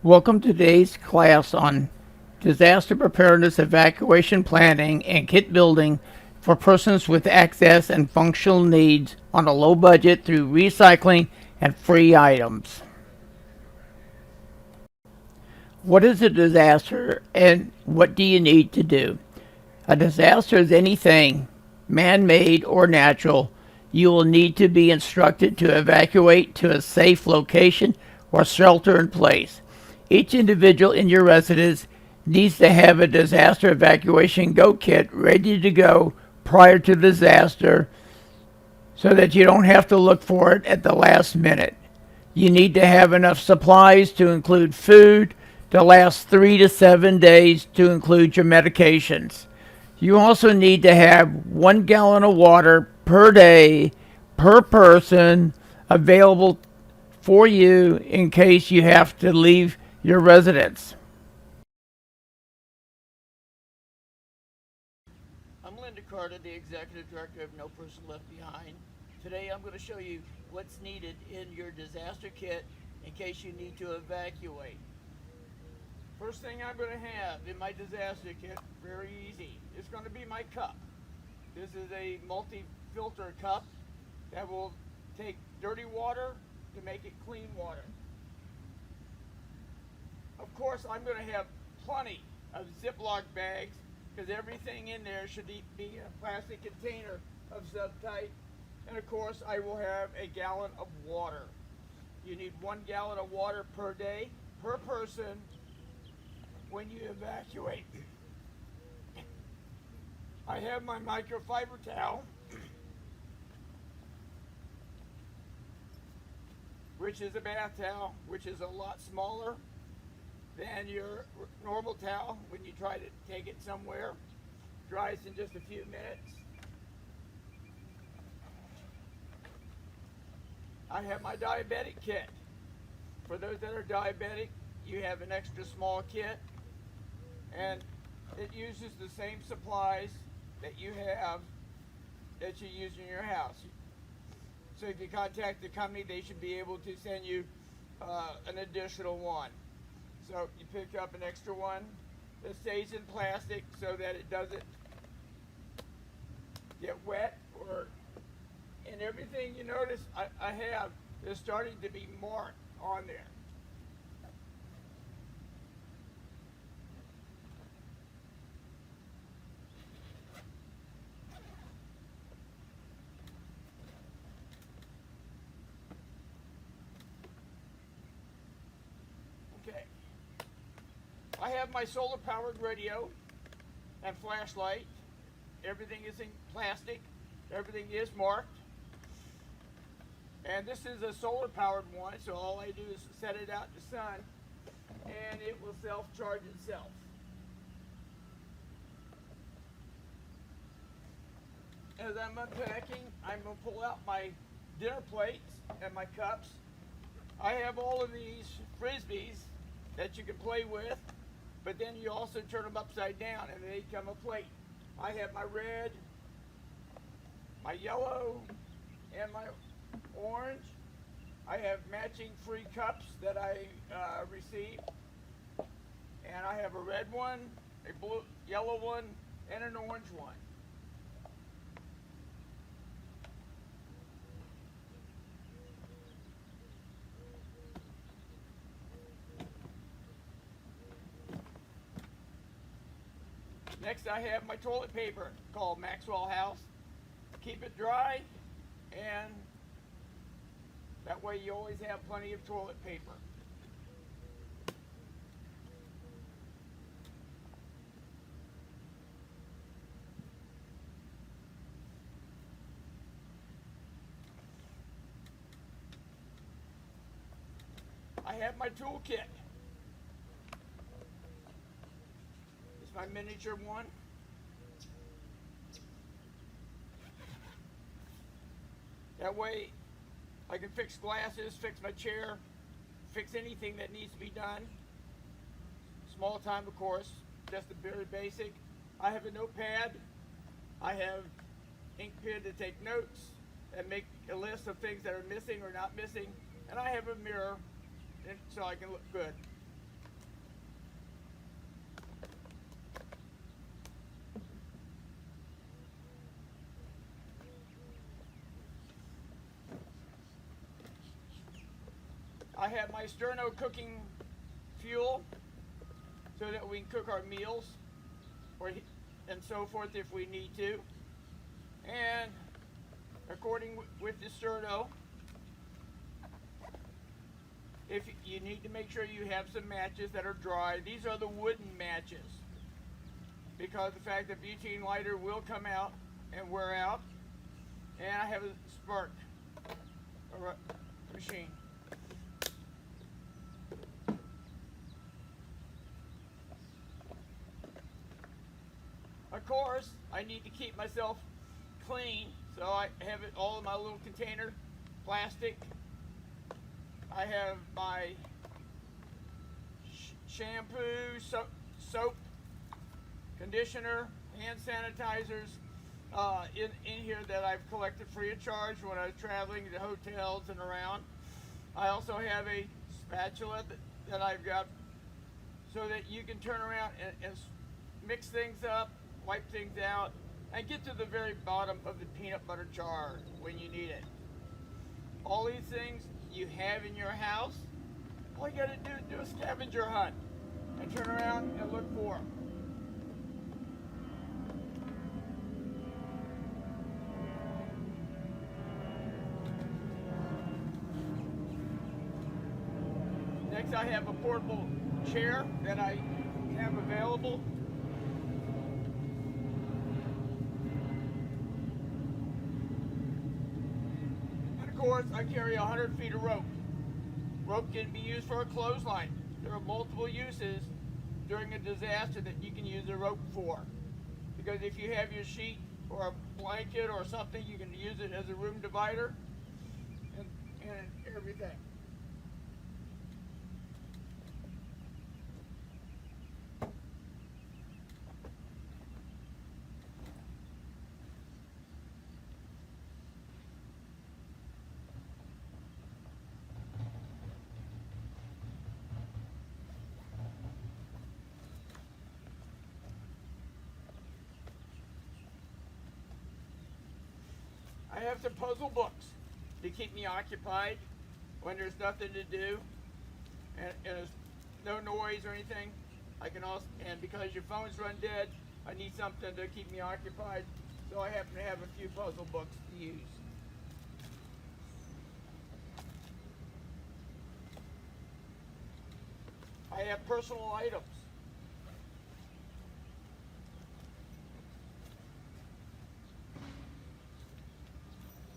Welcome to today's class on disaster preparedness, evacuation planning, and kit building for persons with access and functional needs on a low budget through recycling and free items. What is a disaster and what do you need to do? A disaster is anything, man made or natural, you will need to be instructed to evacuate to a safe location or shelter in place. Each individual in your residence needs to have a disaster evacuation go kit ready to go prior to disaster so that you don't have to look for it at the last minute. You need to have enough supplies to include food to last 3 to 7 days to include your medications. You also need to have 1 gallon of water per day per person available for you in case you have to leave your residence. I'm Linda Carter, the Executive Director of No Person Left Behind. Today I'm going to show you what's needed in your disaster kit in case you need to evacuate. First thing I'm going to have in my disaster kit, very easy, is going to be my cup. This is a multi-filter cup that will take dirty water to make it clean water. Of course, I'm going to have plenty of Ziploc bags because everything in there should be a plastic container of some type. And of course, I will have a gallon of water. You need 1 gallon of water per day, per person, when you evacuate. I have my microfiber towel, which is a bath towel, which is a lot smaller than your normal towel when you try to take it somewhere. Dries in just a few minutes. I have my Diabetic Kit. For those that are diabetic, you have an extra small kit, and it uses the same supplies that you have that you use in your house. So if you contact the company, they should be able to send you an additional one. So you pick up an extra one that stays in plastic so that it doesn't get wet, and everything you notice I have is starting to be marked on there. Okay. I have my solar powered radio and flashlight. Everything is in plastic. Everything is marked. And this is a solar powered one, so all I do is set it out in the sun and it will self-charge itself. As I'm unpacking, I'm going to pull out my dinner plates and my cups. I have all of these frisbees that you can play with, but then you also turn them upside down and they become a plate. I have my red, my yellow, and my orange. I have matching free cups that I received, and I have a red one, a blue, yellow one, and an orange one. Next, I have my toilet paper called Maxwell House. Keep it dry, and that way you always have plenty of toilet paper. I have my tool kit. It's my miniature one. That way I can fix glasses, fix my chair, fix anything that needs to be done. Small time, of course, just a very basic. I have a notepad. I have ink pen to take notes and make a list of things that are missing or not missing. And I have a mirror so I can look good. I have my sterno cooking fuel so that we can cook our meals and so forth if we need to. And according with the sterno, if you need to make sure you have some matches that are dry. These are the wooden matches because the fact that butane lighter will come out and wear out. And I have a spark machine. Of course, I need to keep myself clean, so I have it all in my little container, plastic. I have my shampoo, soap, conditioner, hand sanitizers in here that I've collected free of charge when I was traveling to hotels and around. I also have a spatula that I've got so that you can turn around and mix things up, wipe things out, and get to the very bottom of the peanut butter jar when you need it. All these things you have in your house, all you gotta do is do a scavenger hunt and turn around and look for them. Next, I have a portable chair that I have available. And of course, I carry 100 feet of rope. Rope can be used for a clothesline. There are multiple uses during a disaster that you can use a rope for. Because if you have your sheet or a blanket or something, you can use it as a room divider and everything. I have some puzzle books to keep me occupied when there's nothing to do and there's no noise or anything. I can also, and because your phones run dead, I need something to keep me occupied. So I happen to have a few puzzle books to use. I have personal items.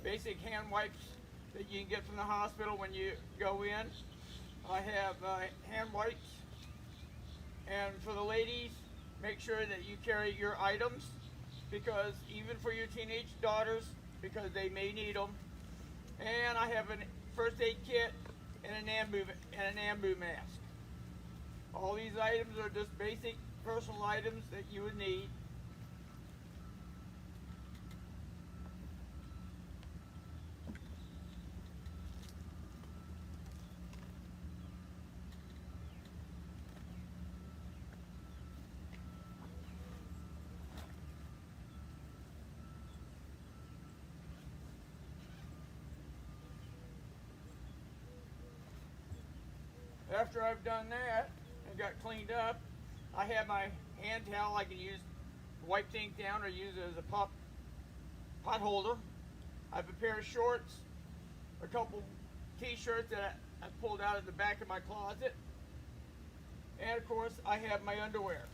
Basic hand wipes that you can get from the hospital when you go in. I have hand wipes. And for the ladies, make sure that you carry your items, because even for your teenage daughters, because they may need them. And I have a first aid kit and an ambu mask. All these items are just basic personal items that you would need. After I've done that and got cleaned up, I have my hand towel I can use to wipe things down or use it as a pot holder. I have a pair of shorts, a couple t-shirts that I pulled out of the back of my closet, and of course I have my underwear.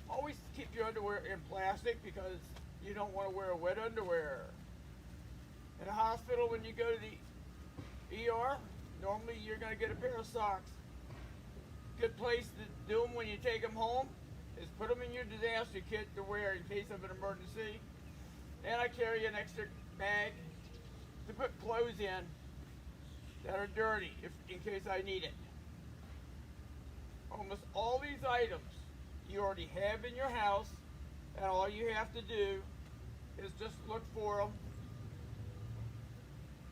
Always keep your underwear in plastic because you don't want to wear wet underwear. In a hospital, when you go to the ER, normally you're going to get a pair of socks. Good place to do them when you take them home is put them in your disaster kit to wear in case of an emergency. And I carry an extra bag to put clothes in that are dirty in case I need it. Almost all these items you already have in your house, and all you have to do is just look for them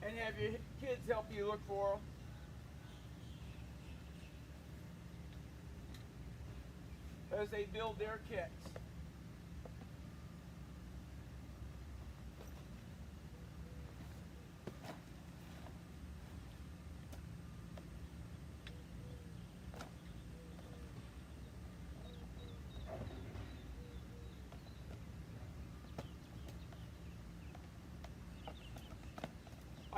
and have your kids help you look for them. As they build their kits.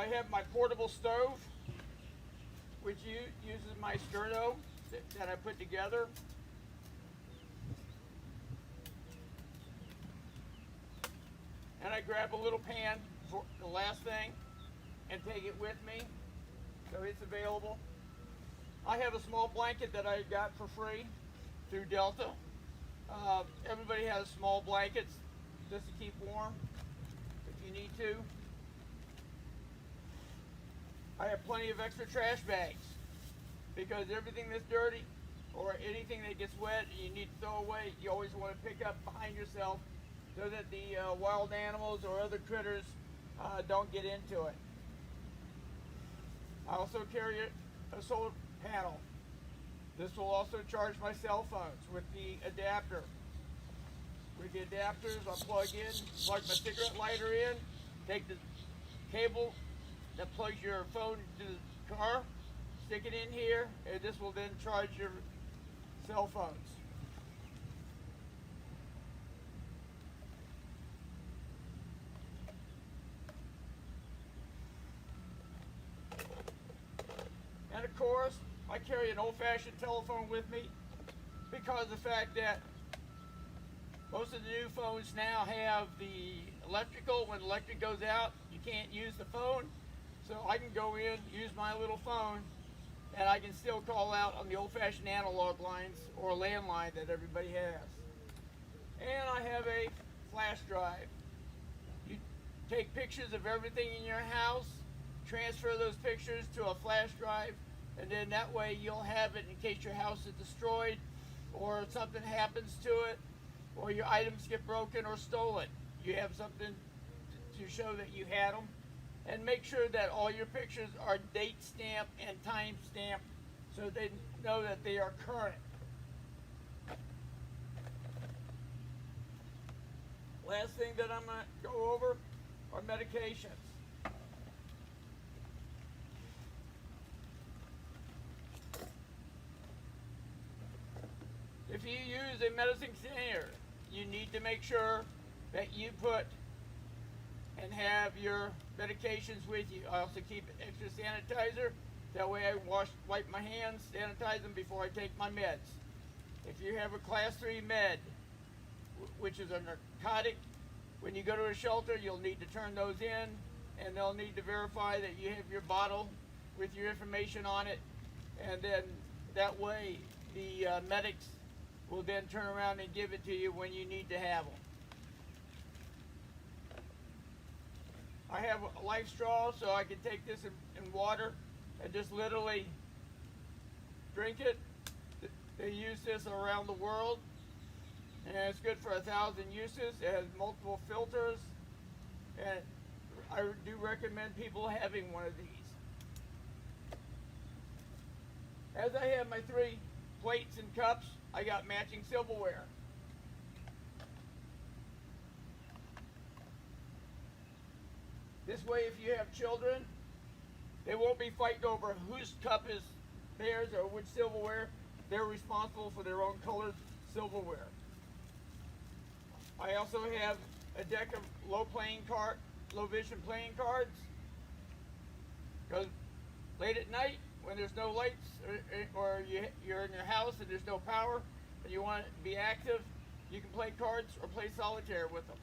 I have my portable stove, which uses my sterno that I put together. And I grab a little pan for the last thing and take it with me, so it's available. I have a small blanket that I got for free through Delta. Everybody has small blankets just to keep warm if you need to. I have plenty of extra trash bags because everything that's dirty or anything that gets wet and you need to throw away, you always want to pick up behind yourself so that the wild animals or other critters don't get into it. I also carry a solar panel. This will also charge my cell phones with the adapter. With the adapters, I'll plug my cigarette lighter in, take the cable that plugs your phone to the car, stick it in here, and this will then charge your cell phones. And of course, I carry an old-fashioned telephone with me because of the fact that most of the new phones now have the electrical. When electric goes out, you can't use the phone. So I can go in, use my little phone, and I can still call out on the old-fashioned analog lines or landline that everybody has. And I have a flash drive. You take pictures of everything in your house, transfer those pictures to a flash drive, and then that way you'll have it in case your house is destroyed or something happens to it or your items get broken or stolen. You have something to show that you had them. And make sure that all your pictures are date stamped and time stamped so they know that they are current. Last thing that I'm going to go over are medications. If you use a medicine container, you need to make sure that you put and have your medications with you. I also keep extra sanitizer. That way I wipe my hands, sanitize them before I take my meds. If you have a class 3 med, which is a narcotic, when you go to a shelter, you'll need to turn those in, and they'll need to verify that you have your bottle with your information on it, and then that way the medics will then turn around and give it to you when you need to have them. I have a life straw, so I can take this in water and just literally drink it. They use this around the world, and it's good for 1,000 uses. It has multiple filters, and I do recommend people having one of these. As I have my 3 plates and cups, I got matching silverware. This way, if you have children, they won't be fighting over whose cup is theirs or which silverware. They're responsible for their own colored silverware. I also have a deck of low vision playing cards. Because late at night, when there's no lights or you're in your house and there's no power and you want to be active, you can play cards or play solitaire with them.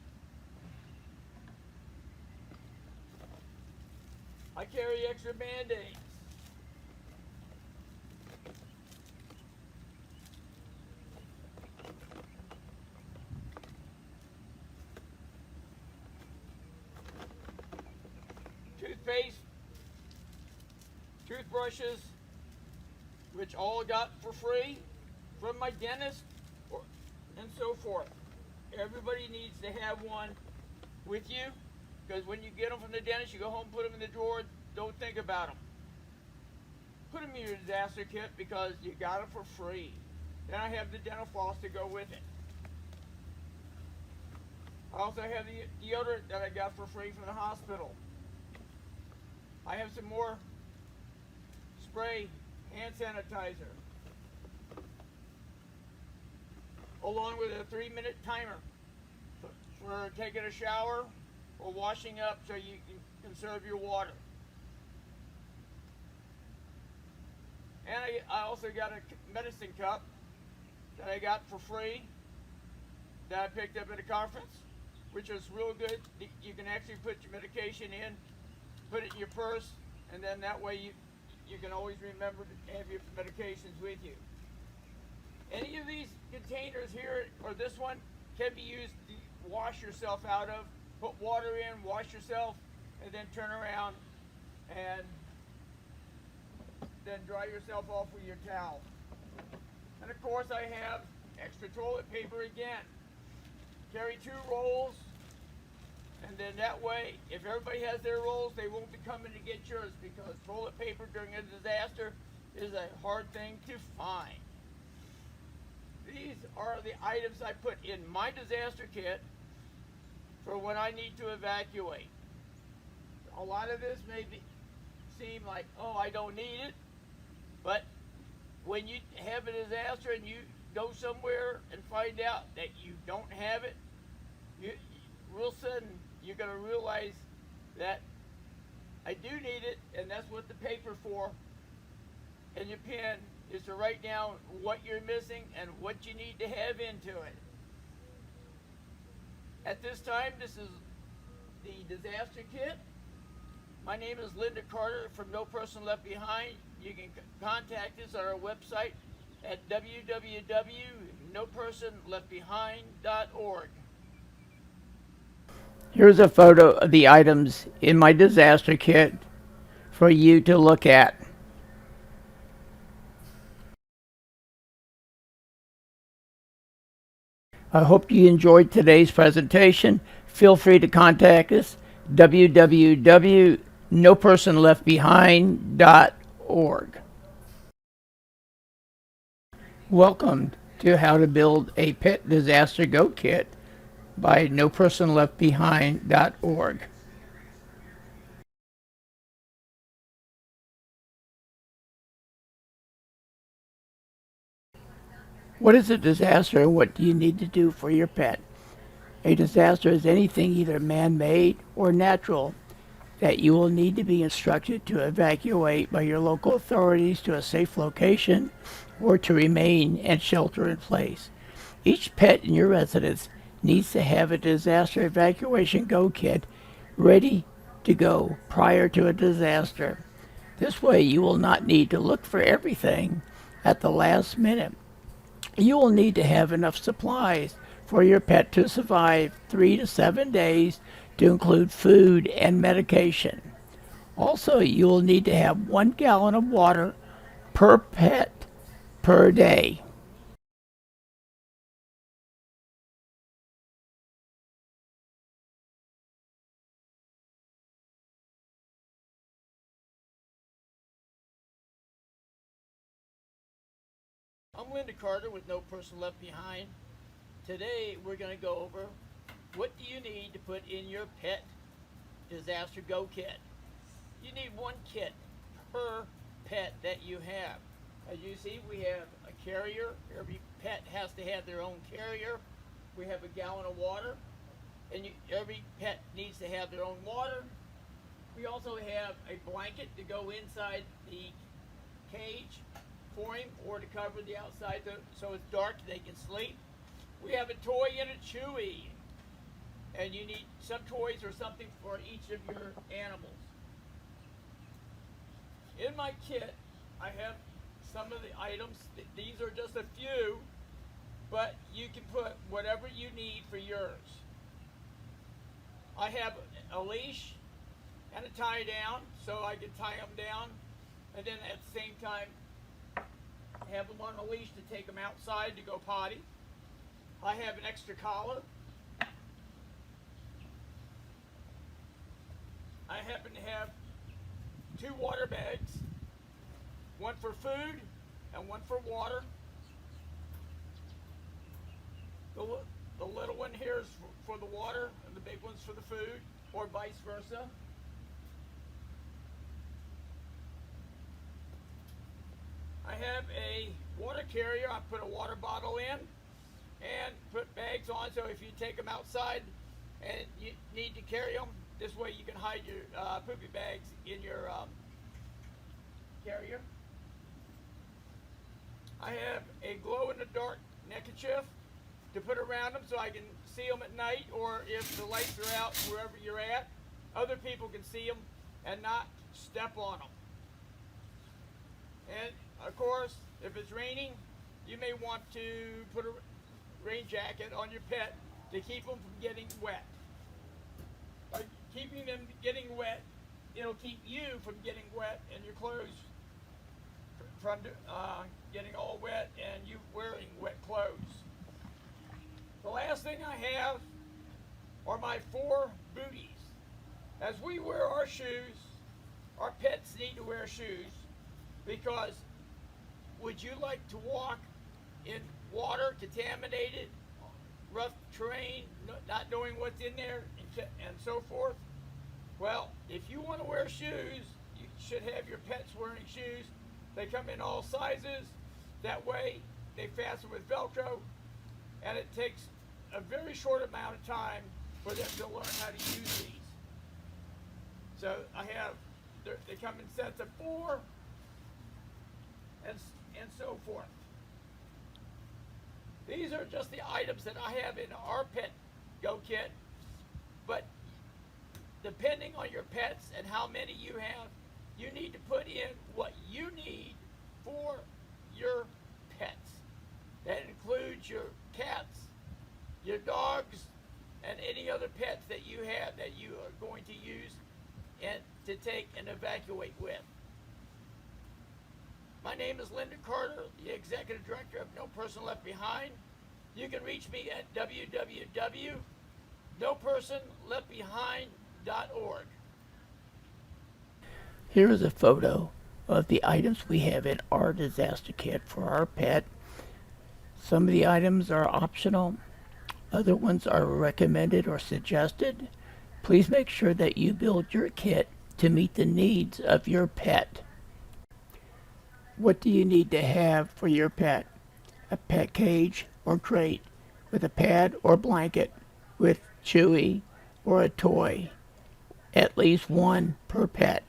I carry extra Band-Aids. Toothpaste, toothbrushes, which all got for free from my dentist, and so forth. Everybody needs to have one with you, because when you get them from the dentist, you go home, put them in the drawer, don't think about them. Put them in your disaster kit because you got it for free. Then I have the dental floss to go with it. I also have the deodorant that I got for free from the hospital. I have some more spray hand sanitizer, along with a 3-minute timer for taking a shower or washing up so you can conserve your water. And I also got a medicine cup that I got for free that I picked up at a conference, which is real good. You can actually put your medication in, put it in your purse, and then that way you can always remember to have your medications with you. Any of these containers here, or this one, can be used to wash yourself out of. Put water in, wash yourself, and then turn around and then dry yourself off with your towel. And of course I have extra toilet paper again. Carry 2 rolls, and then that way, if everybody has their rolls, they won't be coming to get yours, because toilet paper during a disaster is a hard thing to find. These are the items I put in my disaster kit for when I need to evacuate. A lot of this may seem like, oh, I don't need it, but when you have a disaster and you go somewhere and find out that you don't have it, real sudden you're going to realize that I do need it, and that's what the paper for and your pen is, to write down what you're missing and what you need to have into it. At this time, this is the disaster kit. My name is Linda Carter from No Person Left Behind. You can contact us on our website at www.nopersonleftbehind.org. Here's a photo of the items in my disaster kit for you to look at. I hope you enjoyed today's presentation. Feel free to contact us, www.nopersonleftbehind.org. Welcome to How to Build a Pet Disaster Go Kit by nopersonleftbehind.org. What is a disaster and what do you need to do for your pet? A disaster is anything either man-made or natural that you will need to be instructed to evacuate by your local authorities to a safe location or to remain and shelter in place. Each pet in your residence needs to have a disaster evacuation go kit ready to go prior to a disaster. This way you will not need to look for everything at the last minute. You will need to have enough supplies for your pet to survive 3 to 7 days, to include food and medication. Also, you will need to have 1 gallon of water per pet per day. I'm Linda Carter with No Person Left Behind. Today we're going to go over what do you need to put in your pet disaster go kit. You need 1 kit per pet that you have. As you see, we have a carrier. Every pet has to have their own carrier. We have a gallon of water, and every pet needs to have their own water. We also have a blanket to go inside the cage for him, or to cover the outside so it's dark they can sleep. We have a toy and a chewy, and you need some toys or something for each of your animals. In my kit, I have some of the items. These are just a few, but you can put whatever you need for yours. I have a leash and a tie down, so I can tie them down, and then at the same time have them on a leash to take them outside to go potty. I have an extra collar. I happen to have 2 water bags, one for food and one for water. The little one here is for the water and the big one's for the food, or vice versa. I have a water carrier. I put a water bottle in and put bags on, so if you take them outside and you need to carry them, this way you can hide your poopy bags in your carrier. I have a glow-in-the-dark neckerchief to put around them so I can see them at night, or if the lights are out wherever you're at, other people can see them and not step on them. And of course, if it's raining, you may want to put a rain jacket on your pet to keep them from getting wet. By keeping them getting wet, it'll keep you from getting wet and your clothes from getting all wet and you wearing wet clothes. The last thing I have are my 4 booties. As we wear our shoes, our pets need to wear shoes, because would you like to walk in water contaminated, rough terrain, not knowing what's in there, and so forth? Well, if you want to wear shoes, you should have your pets wearing shoes. They come in all sizes. That way, they fasten with Velcro, and it takes a very short amount of time for them to learn how to use these. So I have, they come in sets of 4, and so forth. These are just the items that I have in our Pet Go Kit, but depending on your pets and how many you have, you need to put in what you need for your pets. That includes your cats, your dogs, and any other pets that you have that you are going to use and to take and evacuate with. My name is Linda Carter, the Executive Director of No Person Left Behind. You can reach me at www.nopersonleftbehind.org. Here is a photo of the items we have in our disaster kit for our pet. Some of the items are optional. Other ones are recommended or suggested. Please make sure that you build your kit to meet the needs of your pet. What do you need to have for your pet? A pet cage or crate with a pad or blanket with chewy or a toy. At least 1 per pet.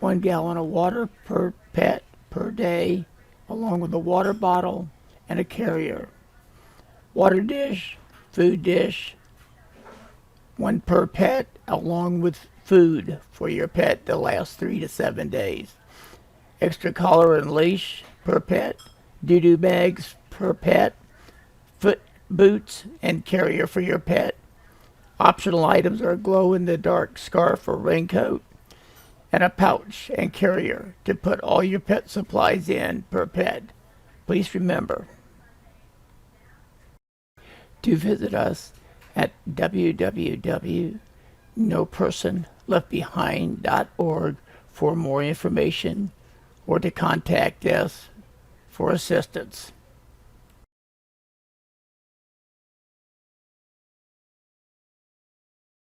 1 gallon of water per pet per day, along with a water bottle and a carrier. Water dish, food dish, 1 per pet, along with food for your pet to last 3 to 7 days. Extra collar and leash per pet, doo-doo bags per pet, foot boots and carrier for your pet. Optional items are a glow-in-the-dark scarf or raincoat, and a pouch and carrier to put all your pet supplies in per pet. Please remember to visit us at www.nopersonleftbehind.org for more information or to contact us for assistance.